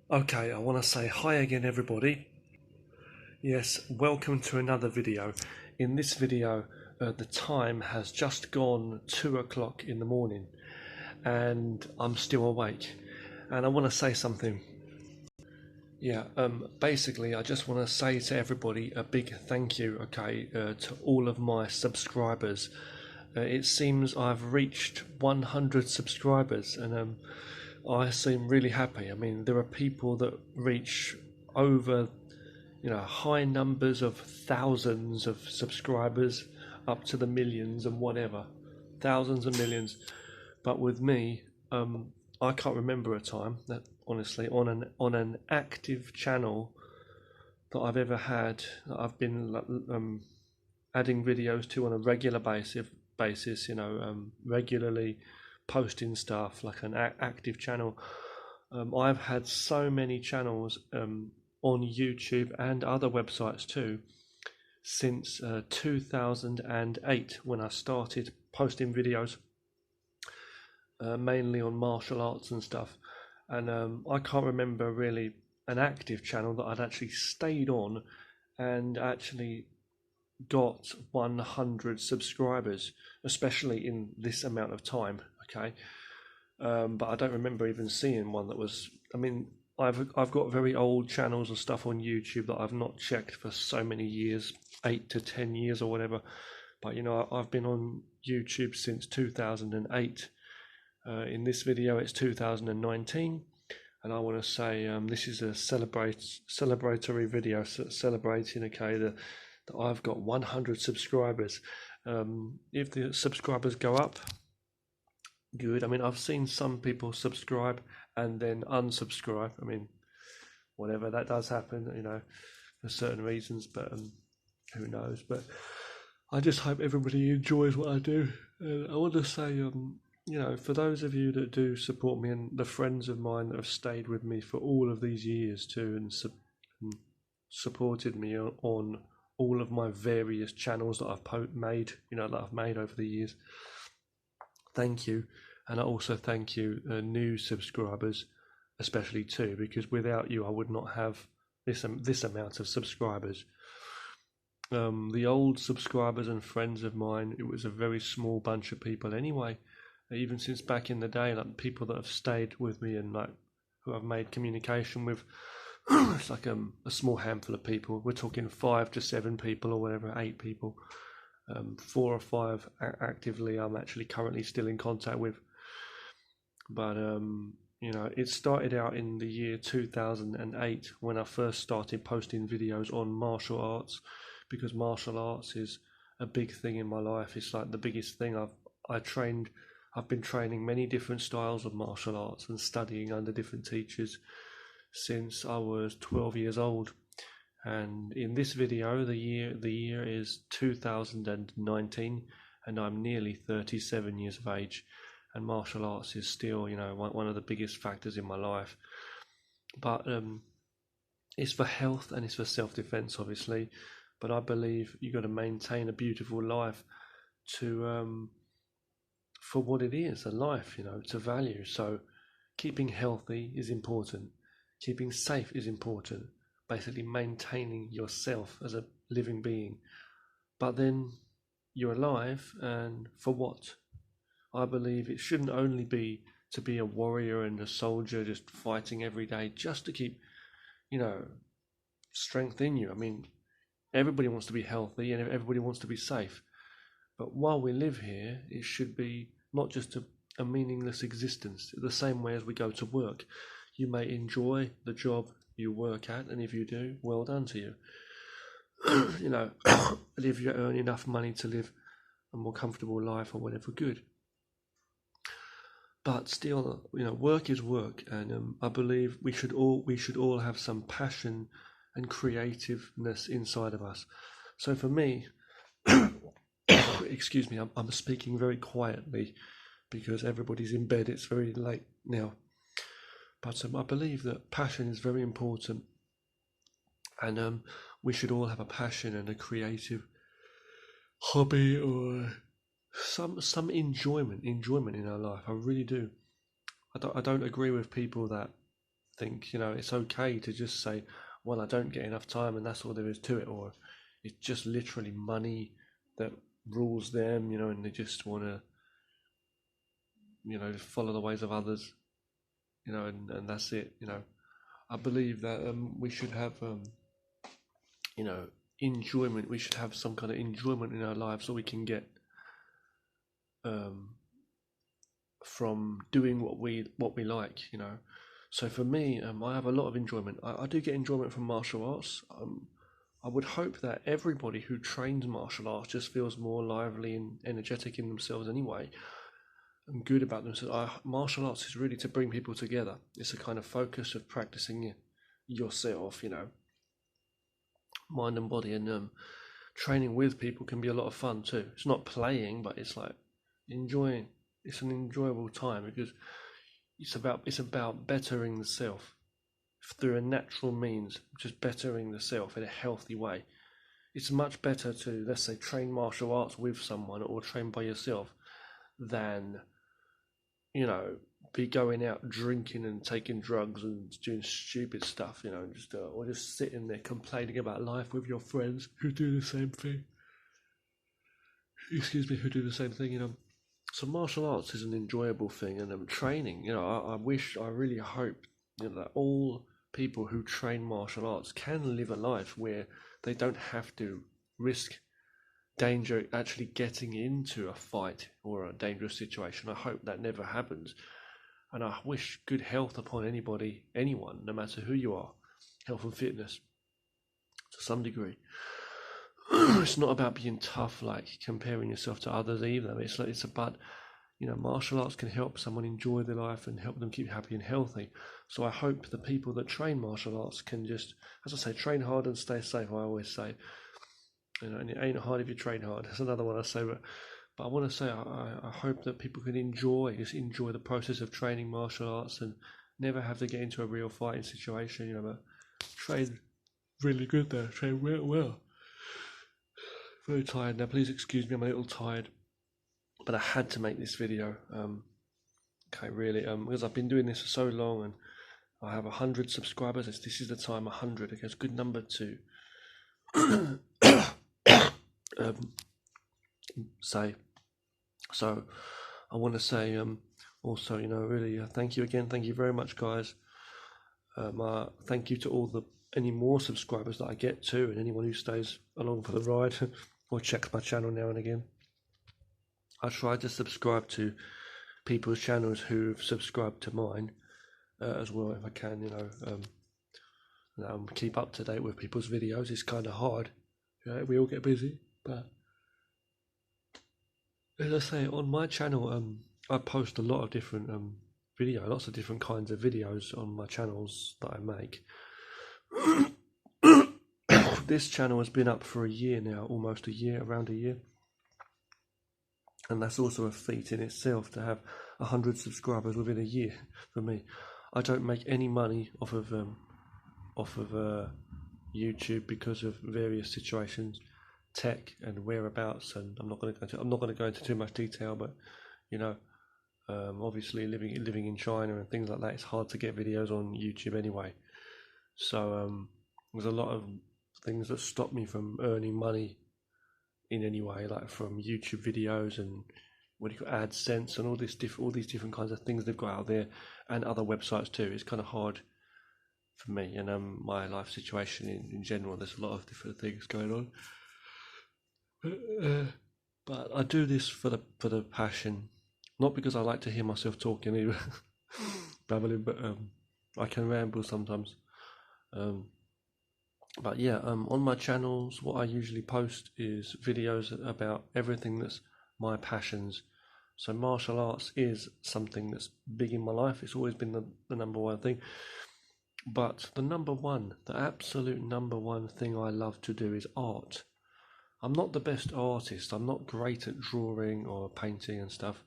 Okay, I want to say hi again, everybody. Yes, welcome to another video. In this video, the time has just gone 2 o'clock in the morning and I'm still awake. And I want to say something. Basically, I just want to say to everybody a big thank you, to all of my subscribers. It seems I've reached 100 subscribers and I seem really happy. I mean, there are people that reach over high numbers of thousands of subscribers up to the millions and whatever, thousands and millions. But with me, I can't remember a time that honestly on an active channel that I've ever had that I've been adding videos to on a regular basis, regularly posting stuff like an active channel. I've had so many channels on YouTube and other websites too since 2008 when I started posting videos mainly on martial arts and stuff. And I can't remember really an active channel that I'd actually stayed on and actually got 100 subscribers, especially in this amount of time. Okay, but I don't remember even seeing one that was. I mean, I've got very old channels and stuff on YouTube that I've not checked for so many years, 8 to 10 years or whatever. But I've been on YouTube since 2008. In this video, it's 2019, and I want to say this is a celebratory video, celebrating that I've got 100 subscribers. If the subscribers go up, good. I mean, I've seen some people subscribe and then unsubscribe. I mean, whatever, that does happen, for certain reasons, but who knows. But I just hope everybody enjoys what I do. And I want to say, for those of you that do support me and the friends of mine that have stayed with me for all of these years too and supported me on all of my various channels that I've made over the years. Thank you. And I also thank you, new subscribers, especially too, because without you, I would not have this amount of subscribers. The old subscribers and friends of mine, it was a very small bunch of people anyway. Even since back in the day, like people that have stayed with me and like who I've made communication with, it's like a small handful of people. We're talking 5 to 7 people or whatever, 8 people. 4 or 5 actively I'm actually currently still in contact with. But it started out in the year 2008 when I first started posting videos on martial arts, because martial arts is a big thing in my life. It's like the biggest thing. I've been training many different styles of martial arts and studying under different teachers since I was 12 years old. And in this video, the year is 2019, and I'm nearly 37 years of age, and martial arts is still, one of the biggest factors in my life. But it's for health and it's for self-defense, obviously. But I believe you got to maintain a beautiful life to for what it is, a life, to value. So keeping healthy is important. Keeping safe is important. Basically maintaining yourself as a living being. But then you're alive, and for what? I believe it shouldn't only be to be a warrior and a soldier just fighting every day just to keep, strength in you. I mean, everybody wants to be healthy and everybody wants to be safe. But while we live here, it should be not just a meaningless existence. The same way as we go to work. You may enjoy the job you work at, and if you do, well done to you. And if you earn enough money to live a more comfortable life or whatever, good. But still, work is work, and I believe we should all have some passion and creativeness inside of us. So for me, excuse me, I'm speaking very quietly because everybody's in bed. It's very late now. But I believe that passion is very important, and we should all have a passion and a creative hobby or some enjoyment in our life. I really do. I don't agree with people that think, you know, it's okay to just say, well, I don't get enough time and that's all there is to it, or it's just literally money that rules them, you know, and they just want to, you know, follow the ways of others, you know, and that's it, you know. I believe that we should have, you know, enjoyment. We should have some kind of enjoyment in our lives so we can get from doing what we like, you know. So for me, I have a lot of enjoyment. I do get enjoyment from martial arts. I would hope that everybody who trains martial arts just feels more lively and energetic in themselves anyway, and good about themselves. Martial arts is really to bring people together. It's a kind of focus of practicing yourself, you know, mind and body, and training with people can be a lot of fun too. It's not playing, but it's like enjoying. It's an enjoyable time because it's about bettering the self through a natural means, just bettering the self in a healthy way. It's much better to, let's say, train martial arts with someone or train by yourself than, you know, be going out drinking and taking drugs and doing stupid stuff, you know, just or just sitting there complaining about life with your friends who do the same thing. Excuse me, who do the same thing, you know. So martial arts is an enjoyable thing, and training, you know, I really hope, you know, that all people who train martial arts can live a life where they don't have to risk danger actually getting into a fight or a dangerous situation. I hope that never happens, and I wish good health upon anyone, no matter who you are, health and fitness to some degree. It's not about being tough, like comparing yourself to others either. It's about, you know, martial arts can help someone enjoy their life and help them keep happy and healthy. So I hope the people that train martial arts can just, as I say, train hard and stay safe. I always say, you know, and it ain't hard if you train hard. That's another one I say, but I want to say I hope that people can enjoy the process of training martial arts and never have to get into a real fighting situation. You know, but train really good there, train well. Very tired now. Please excuse me, I'm a little tired, but I had to make this video. Okay, really, because I've been doing this for so long, and I have 100 subscribers. This is the time 100. Okay, it's a good number to say. So I want to say also, you know, really thank you again. Thank you very much, guys. Thank you to any more subscribers that I get to, and anyone who stays along for the ride or checks my channel now and again. I try to subscribe to people's channels who've subscribed to mine as well, if I can, you know, keep up to date with people's videos. It's kind of hard, you know, we all get busy, but as I say, on my channel, I post a lot of different lots of different kinds of videos on my channels that I make. This channel has been up for a year now, almost a year, around a year. And that's also a feat in itself to have 100 subscribers within a year for me. I don't make any money off of YouTube because of various situations, tech and whereabouts, and I'm not going to go into too much detail, but you know, obviously living in China and things like that, it's hard to get videos on YouTube anyway. So there's a lot of things that stop me from earning money in any way, like from YouTube videos and what do you call AdSense and all these different kinds of things they've got out there, and other websites too. It's kind of hard for me, and my life situation in general. There's a lot of different things going on, but I do this for the passion, not because I like to hear myself talking either, babbling, but I can ramble sometimes. But yeah, on my channels, what I usually post is videos about everything that's my passions. So martial arts is something that's big in my life. It's always been the number one thing. But the absolute number one thing I love to do is art. I'm not the best artist. I'm not great at drawing or painting and stuff,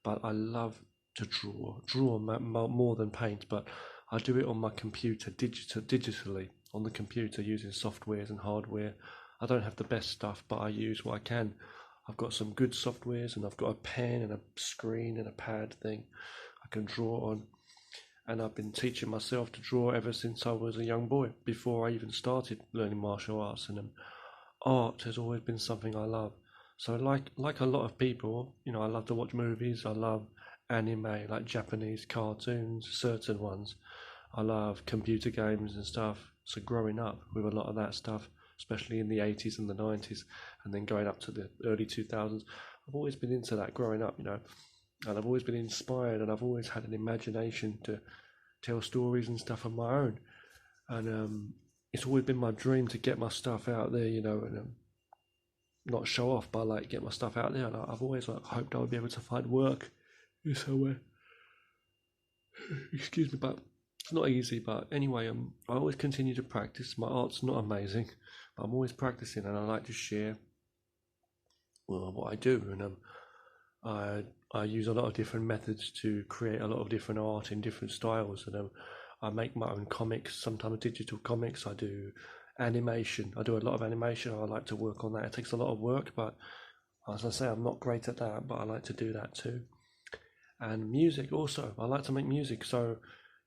but I love to draw more than paint, but I do it on my computer, digitally, on the computer, using softwares and hardware. I don't have the best stuff, but I use what I can. I've got some good softwares, and I've got a pen and a screen and a pad thing I can draw on. and I've been teaching myself to draw ever since I was a young boy, before I even started learning martial arts. And art has always been something I love. So like a lot of people, you know, I love to watch movies. I love anime, like Japanese cartoons, certain ones. I love computer games and stuff. So growing up with a lot of that stuff, especially in the 80s and the 90s, and then going up to the early 2000s, I've always been into that growing up, you know, and I've always been inspired, and I've always had an imagination to tell stories and stuff of my own. And it's always been my dream to get my stuff out there, you know, and not show off, but like get my stuff out there. And I've always like hoped I would be able to find work somewhere. Excuse me, but it's not easy. But anyway, I always continue to practice. My art's not amazing, but I'm always practicing, and I like to share what I do. And I use a lot of different methods to create a lot of different art in different styles. And I make my own comics, sometimes digital comics. I do animation. I do a lot of animation. I like to work on that. It takes a lot of work, but as I say, I'm not great at that, but I like to do that too. And music also. I like to make music. So,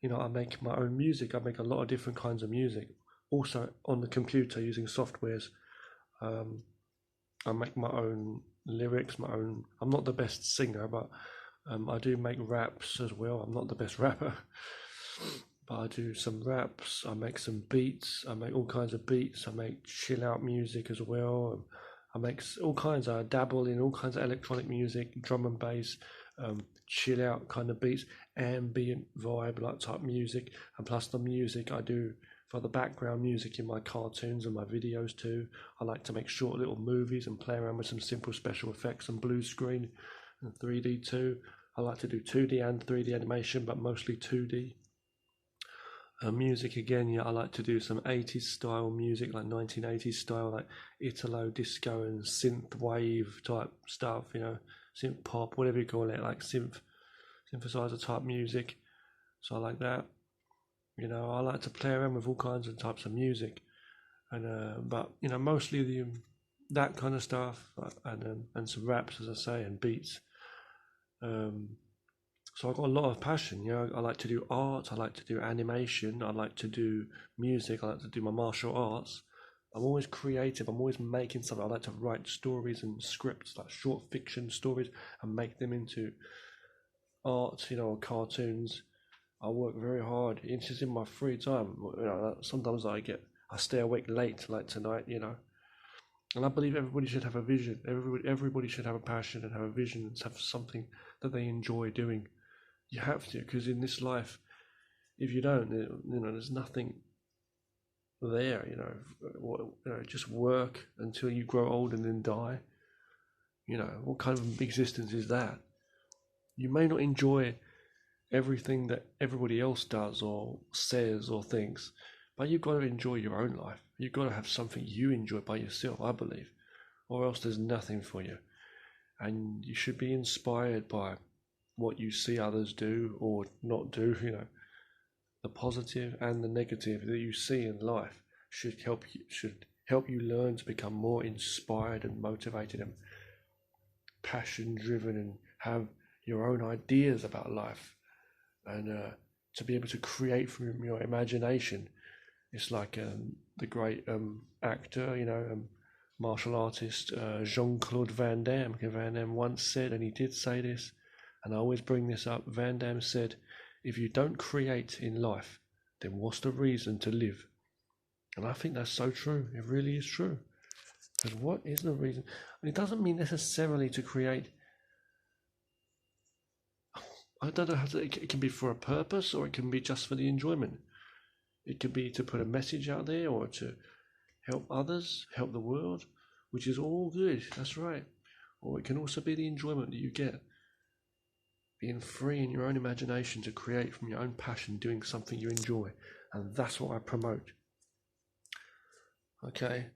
you know, I make my own music. I make a lot of different kinds of music. Also on the computer using softwares. I make my own lyrics, my own. I'm not the best singer, but I do make raps as well. I'm not the best rapper, but I do some raps. I make some beats. I make all kinds of beats. I make chill out music as well. I make all kinds. I dabble in all kinds of electronic music, drum and bass, chill out kind of beats, ambient vibe like type music, and plus the music I do for the background music in my cartoons and my videos too. I like to make short little movies and play around with some simple special effects and blue screen and 3D too. I like to do 2D and 3D animation, but mostly 2D. Music again, yeah, I like to do some 80s style music, like 1980s style, like Italo disco and synth wave type stuff, you know, synth pop, whatever you call it, like synthesizer type music. So I like that. You know, I like to play around with all kinds of types of music, and but you know, mostly that kind of stuff, and some raps, as I say, and beats. So I've got a lot of passion. You know, I like to do art. I like to do animation. I like to do music. I like to do my martial arts. I'm always creative. I'm always making something. I like to write stories and scripts, like short fiction stories, and make them into art. You know, or cartoons. I work very hard. It's just in my free time. You know, sometimes I stay awake late, like tonight. You know, and I believe everybody should have a vision. Everybody should have a passion and have a vision and have something that they enjoy doing. You have to, because in this life, if you don't, you know, there's nothing there. You know, just work until you grow old and then die. You know, what kind of existence is that? You may not enjoy everything that everybody else does or says or thinks, but you've got to enjoy your own life. You've got to have something you enjoy by yourself, I believe, or else there's nothing for you. And you should be inspired by what you see others do or not do. You know, the positive and the negative that you see in life should help you learn to become more inspired and motivated and passion driven, and have your own ideas about life, and to be able to create from your imagination. It's like the great actor, you know, martial artist Jean-Claude Van Damme. Van Damme once said, and he did say this, and I always bring this up, Van Damme said, if you don't create in life, then what's the reason to live? And I think that's so true. It really is true. Because what is the reason? And it doesn't mean necessarily to create. I don't know how to, it can be for a purpose, or it can be just for the enjoyment. It could be to put a message out there, or to help others, help the world, which is all good. That's right. Or it can also be the enjoyment that you get, being free in your own imagination to create from your own passion, doing something you enjoy. And that's what I promote. Okay,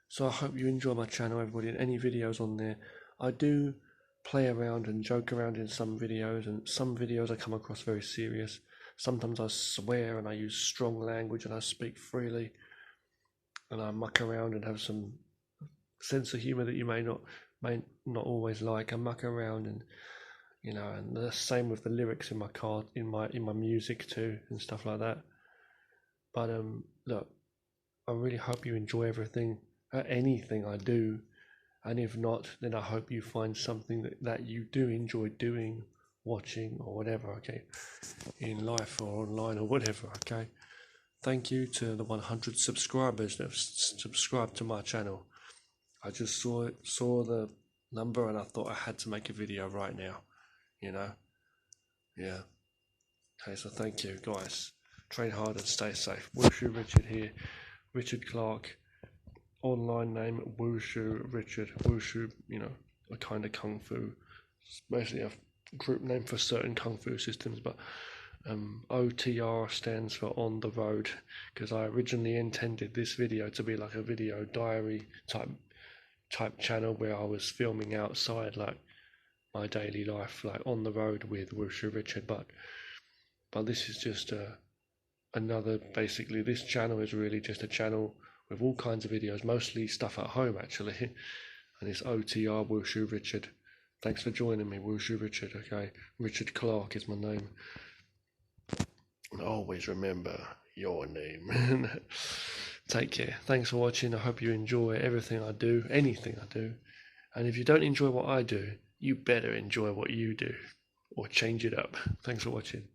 so I hope you enjoy my channel, everybody, and any videos on there. I do play around and joke around in some videos, and some videos I come across very serious. Sometimes I swear and I use strong language and I speak freely, and I muck around and have some sense of humor that you may not always like. I muck around, and you know, and the same with the lyrics in my card, in my music too, and stuff like that. But look, I really hope you enjoy everything, anything I do, and if not, then I hope you find something that you do enjoy doing, watching, or whatever. Okay, in life or online or whatever. Okay. Thank you to the 100 subscribers that have subscribed to my channel. I just saw the number and I thought I had to make a video right now, you know. Yeah. Okay, so thank you guys. Train hard and stay safe. Wushu Richard here. Richard Clark. Online name Wushu Richard. Wushu, you know, a kind of kung fu. It's basically a group name for certain kung fu systems, but OTR stands for on the road, because I originally intended this video to be like a video diary type channel where I was filming outside, like my daily life, like on the road with Wushu Richard, but this is just another, basically this channel is really just a channel with all kinds of videos, mostly stuff at home actually, and it's OTR Wushu Richard. Thanks for joining me, Wushu Richard. Okay, Richard Clark is my name. And always remember your name. Take care. Thanks for watching. I hope you enjoy everything I do, anything I do. And if you don't enjoy what I do, you better enjoy what you do, or change it up. Thanks for watching.